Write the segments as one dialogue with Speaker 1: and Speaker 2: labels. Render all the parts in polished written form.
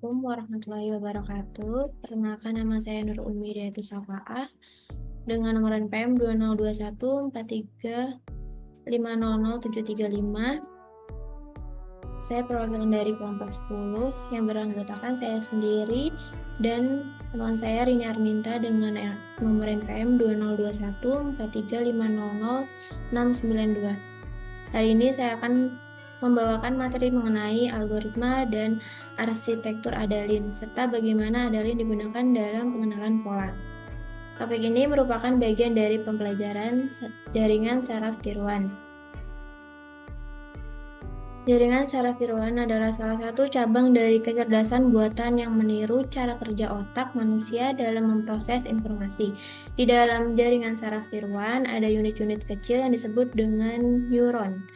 Speaker 1: Assalamualaikum warahmatullahi wabarakatuh. Perkenalkan, nama saya Nur Umi Hidayati Safaah dengan nomor NPM 202143500735. Saya perwakilan dari kelompok 10 yang beranggotakan saya sendiri dan teman saya Rini Arminta dengan nomor NPM 202143500692. Hari ini saya akan membawakan materi mengenai algoritma dan arsitektur Adalin, serta bagaimana Adalin digunakan dalam pengenalan pola. Topik ini merupakan bagian dari pembelajaran jaringan saraf tiruan. Jaringan saraf tiruan adalah salah satu cabang dari kecerdasan buatan yang meniru cara kerja otak manusia dalam memproses informasi. Di dalam jaringan saraf tiruan ada unit-unit kecil yang disebut dengan neuron.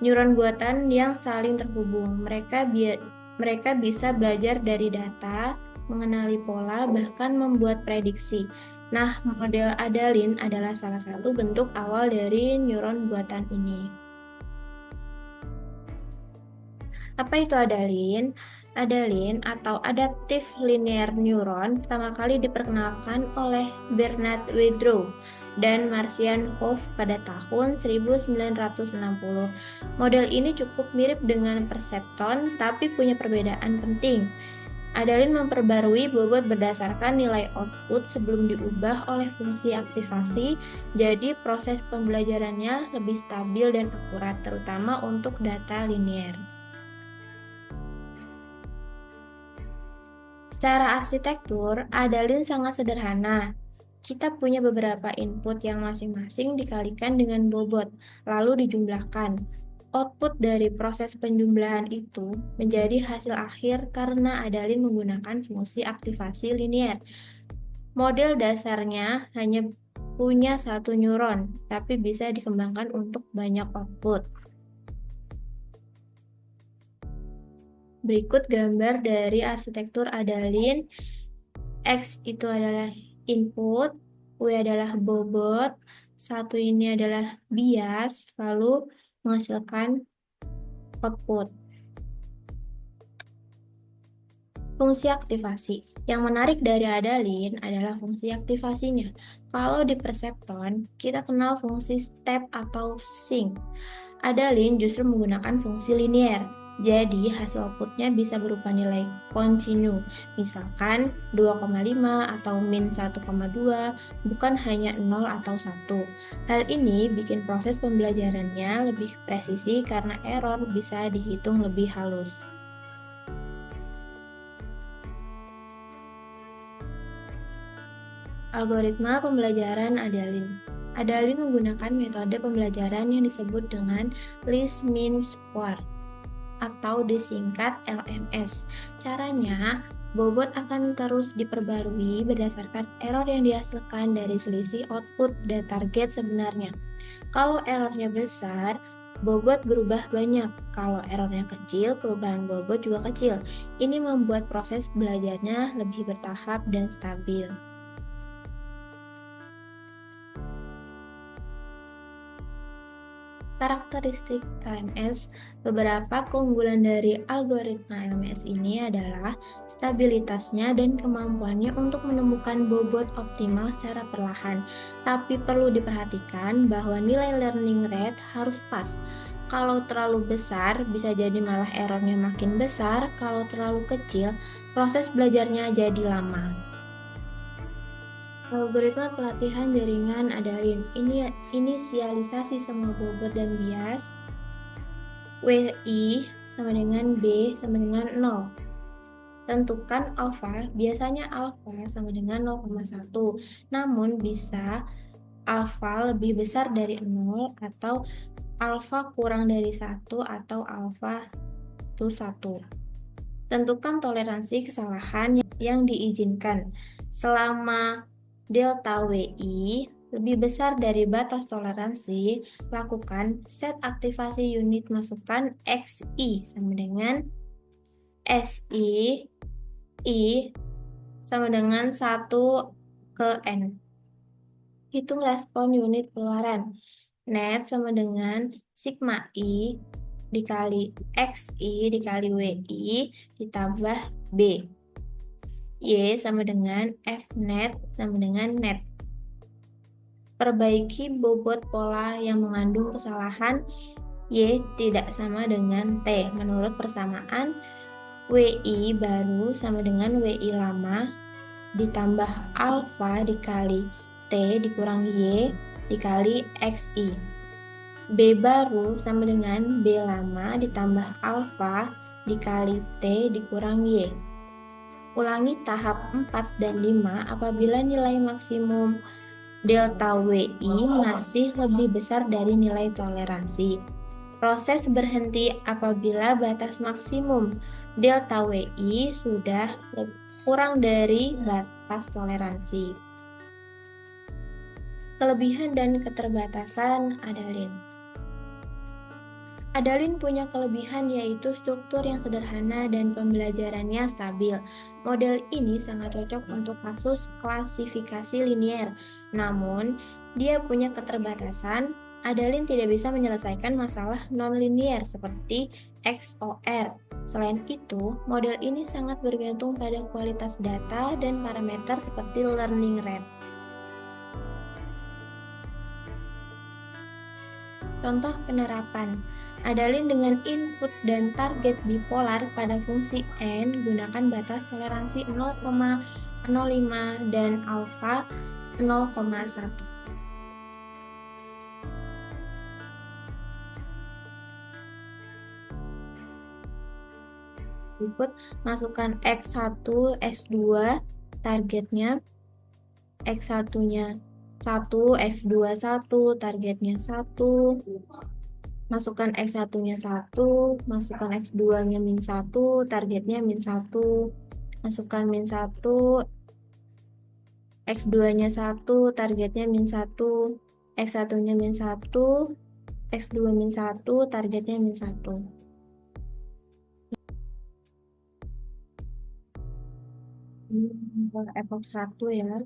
Speaker 1: Neuron buatan yang saling terhubung. Mereka bisa belajar dari data, mengenali pola, bahkan membuat prediksi. Nah, model Adalin adalah salah satu bentuk awal dari neuron buatan ini. Apa itu Adalin? Adalin atau Adaptive Linear Neuron pertama kali diperkenalkan oleh Bernard Widrow dan Marcian Hoof pada tahun 1960. Model ini cukup mirip dengan Perceptron, tapi punya perbedaan penting. Adalin memperbarui bobot berdasarkan nilai output sebelum diubah oleh fungsi aktivasi, jadi proses pembelajarannya lebih stabil dan akurat, terutama untuk data linear. Secara arsitektur, Adalin sangat sederhana. Kita punya beberapa input yang masing-masing dikalikan dengan bobot, lalu dijumlahkan. Output dari proses penjumlahan itu menjadi hasil akhir karena Adalin menggunakan fungsi aktivasi linear. Model dasarnya hanya punya satu neuron, tapi bisa dikembangkan untuk banyak output. Berikut gambar dari arsitektur Adalin. X itu adalah input, W adalah bobot, satu ini adalah bias, lalu menghasilkan output. Fungsi aktivasi. Yang menarik dari Adalin adalah fungsi aktivasinya. Kalau di Perceptron, kita kenal fungsi step atau sync. Adalin justru menggunakan fungsi linear. Jadi, hasil outputnya bisa berupa nilai kontinu, misalkan 2,5 atau min 1,2, bukan hanya 0 atau 1. Hal ini bikin proses pembelajarannya lebih presisi karena error bisa dihitung lebih halus. Algoritma pembelajaran Adalin. Adalin menggunakan metode pembelajaran yang disebut dengan least mean square atau disingkat LMS. Caranya, bobot akan terus diperbarui berdasarkan error yang dihasilkan dari selisih output dan target sebenarnya. Kalau errornya besar, bobot berubah banyak. Kalau errornya kecil, perubahan bobot juga kecil. Ini membuat proses belajarnya lebih bertahap dan stabil. Karakteristik LMS. Beberapa keunggulan dari algoritma LMS ini adalah stabilitasnya dan kemampuannya untuk menemukan bobot optimal secara perlahan. Tapi perlu diperhatikan bahwa nilai learning rate harus pas. Kalau terlalu besar, bisa jadi malah errornya makin besar. Kalau terlalu kecil, proses belajarnya jadi lama. Algoritma pelatihan jaringan Adalin. Inisialisasi semua bobot dan bias. WI sama dengan B sama dengan 0. Tentukan alfa, biasanya alfa sama dengan 0,1. Namun bisa alfa lebih besar dari 0 atau alfa kurang dari 1 atau alfa itu 1. Tentukan toleransi kesalahan yang diizinkan. Selama delta WI lebih besar dari batas toleransi, lakukan set aktivasi unit masukan XI sama dengan SI I sama dengan 1 ke N. Hitung respon unit keluaran. Net sama dengan sigma I dikali XI dikali WI ditambah B. Y sama dengan F net sama dengan net. Perbaiki bobot pola yang mengandung kesalahan Y tidak sama dengan T. Menurut persamaan, WI baru sama dengan WI lama ditambah alfa dikali T dikurang Y dikali XI. B baru sama dengan B lama ditambah alfa dikali T dikurang Y. Ulangi tahap 4 dan 5 apabila nilai maksimum delta WI masih lebih besar dari nilai toleransi. Proses berhenti apabila batas maksimum delta WI sudah kurang dari batas toleransi. Kelebihan dan keterbatasan adalin. Adalin punya kelebihan yaitu struktur yang sederhana dan pembelajarannya stabil. Model ini sangat cocok untuk kasus klasifikasi linier. Namun, dia punya keterbatasan. Adalin tidak bisa menyelesaikan masalah non-linier seperti XOR. Selain itu, model ini sangat bergantung pada kualitas data dan parameter seperti learning rate. Contoh penerapan. Adalin dengan input dan target bipolar pada fungsi n, gunakan batas toleransi 0,05 dan alfa 0,1. Input, masukkan X1, X2, targetnya X1-nya 1, X2 1, targetnya 1. Masukkan X1-nya 1, masukkan X2-nya min 1, targetnya min 1. Masukkan min 1, X2-nya 1, targetnya min 1. X1-nya min 1, X2 min 1, targetnya min 1. Ini epoch 1 ya.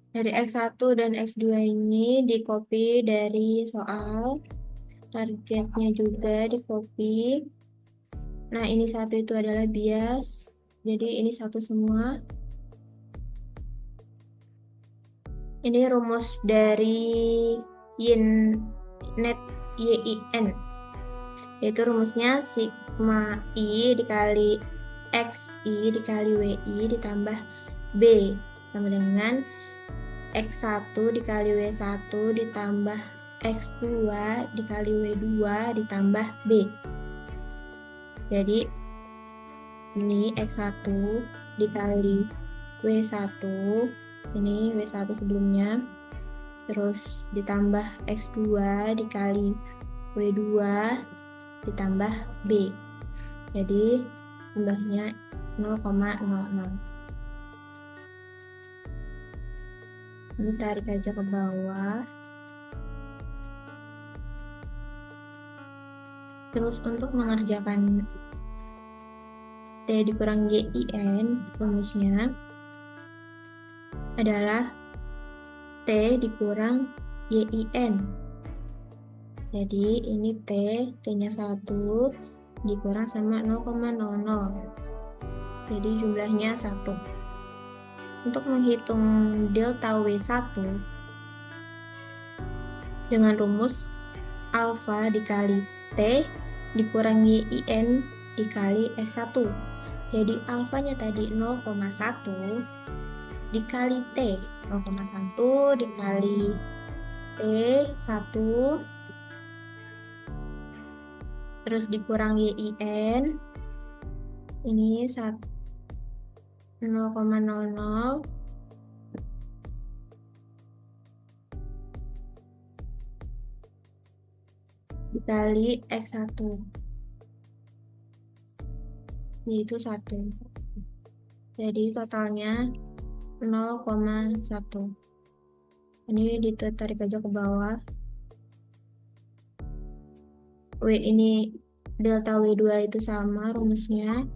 Speaker 1: Dari X1 dan X2 ini di copy dari soal. Targetnya juga di copy. Nah, ini satu itu adalah bias. Jadi ini satu semua. Ini rumus dari yin net YIN. Yaitu rumusnya sigma I dikali XI dikali WI ditambah B sama dengan X1 dikali W1 ditambah X2 dikali W2 ditambah B. Jadi ini X1 dikali W1, ini W1 sebelumnya, terus ditambah X2 dikali W2 ditambah B. Jadi jumlahnya 0,00. Ini tarik aja ke bawah. Terus untuk mengerjakan T dikurang YIN, rumusnya adalah T dikurang YIN. Jadi ini T-nya 1 dikurang sama 0,00. Jadi jumlahnya 1. Untuk menghitung delta W1 dengan rumus alfa dikali T dikurang YIN dikali X1. Jadi alfanya tadi 0,1 dikali T, 0,1 dikali T1, terus dikurang YIN, ini 0,00 dikali X1, yaitu 1. Jadi totalnya 0,1. Ini ditarik aja ke bawah. W ini delta W2 itu sama rumusnya.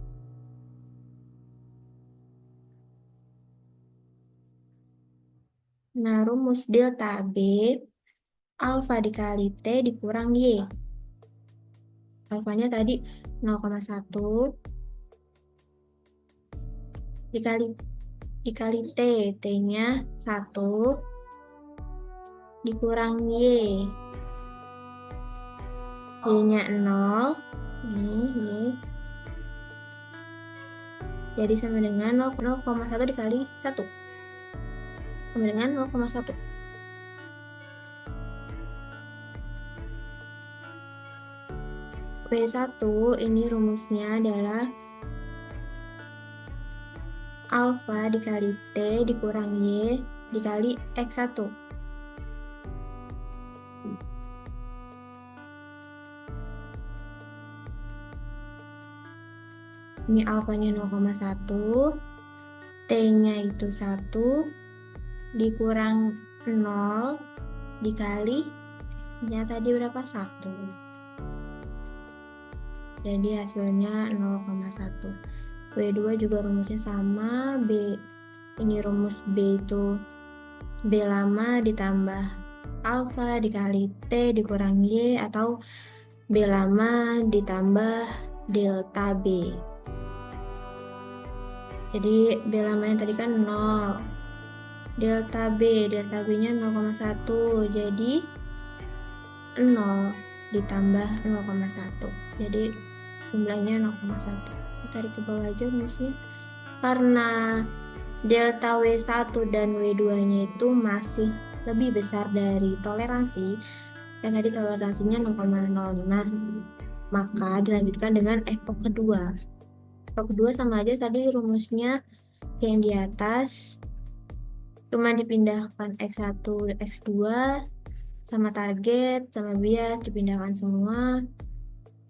Speaker 1: Nah, rumus delta B alfa dikali T dikurang Y. alfanya tadi 0,1 dikali T, T-nya 1 dikurang Y, Y-nya 0, nih Y, jadi sama dengan 0,1 dikali 1, sama dengan 0,1. W1 ini rumusnya adalah alfa dikali T dikurang Y dikali X1. Ini alfanya 0,1, T-nya itu 1, dikurang 0, dikali X-nya tadi berapa? 1. Jadi hasilnya 0,1. W2 juga rumusnya sama, B. Ini rumus B itu B lama ditambah alfa dikali T dikurang Y, atau B lama ditambah delta B. Jadi B lamanya tadi kan 0. Delta B-nya 0,1. Jadi 0 ditambah 0,1. Jadi jumlahnya 0,1. Tarik ke bawah aja rumusnya. Karena delta W1 dan W2-nya itu masih lebih besar dari toleransi, dan tadi toleransinya 0,05, maka dilanjutkan dengan epok kedua. Epok kedua sama aja tadi rumusnya yang di atas, cuma dipindahkan X1, X2, sama target, sama bias dipindahkan semua.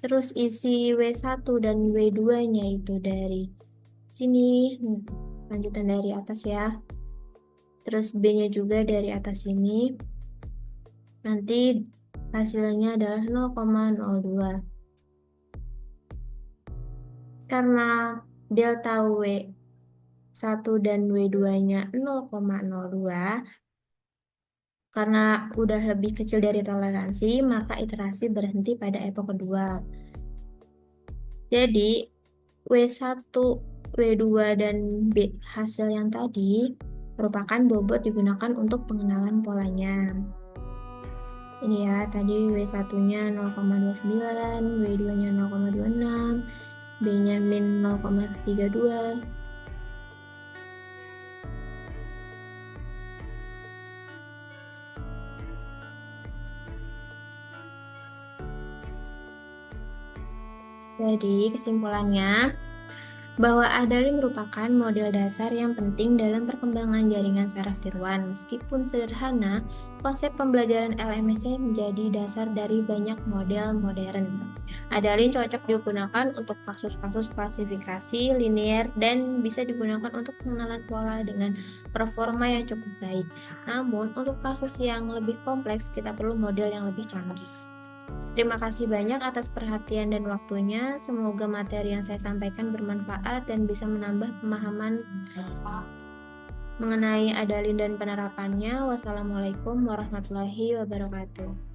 Speaker 1: Terus isi W1 dan W2-nya itu dari sini, lanjutan dari atas ya. Terus B-nya juga dari atas sini. Nanti hasilnya adalah 0,02. Karena delta W1 dan W2-nya 0,02, karena udah lebih kecil dari toleransi, maka iterasi berhenti pada epok kedua. Jadi W1, W2, dan B hasil yang tadi merupakan bobot digunakan untuk pengenalan polanya. Ini ya, tadi W1-nya 0,29, W2-nya 0,26, B-nya min 0,32. Jadi kesimpulannya, bahwa ADALI merupakan model dasar yang penting dalam perkembangan jaringan saraf tiruan. Meskipun sederhana, konsep pembelajaran LMS menjadi dasar dari banyak model modern. ADALI cocok digunakan untuk kasus-kasus klasifikasi linear dan bisa digunakan untuk pengenalan pola dengan performa yang cukup baik. Namun, untuk kasus yang lebih kompleks, kita perlu model yang lebih canggih. Terima kasih banyak atas perhatian dan waktunya. Semoga materi yang saya sampaikan bermanfaat dan bisa menambah pemahaman mengenai ADALI dan penerapannya. Wassalamualaikum warahmatullahi wabarakatuh.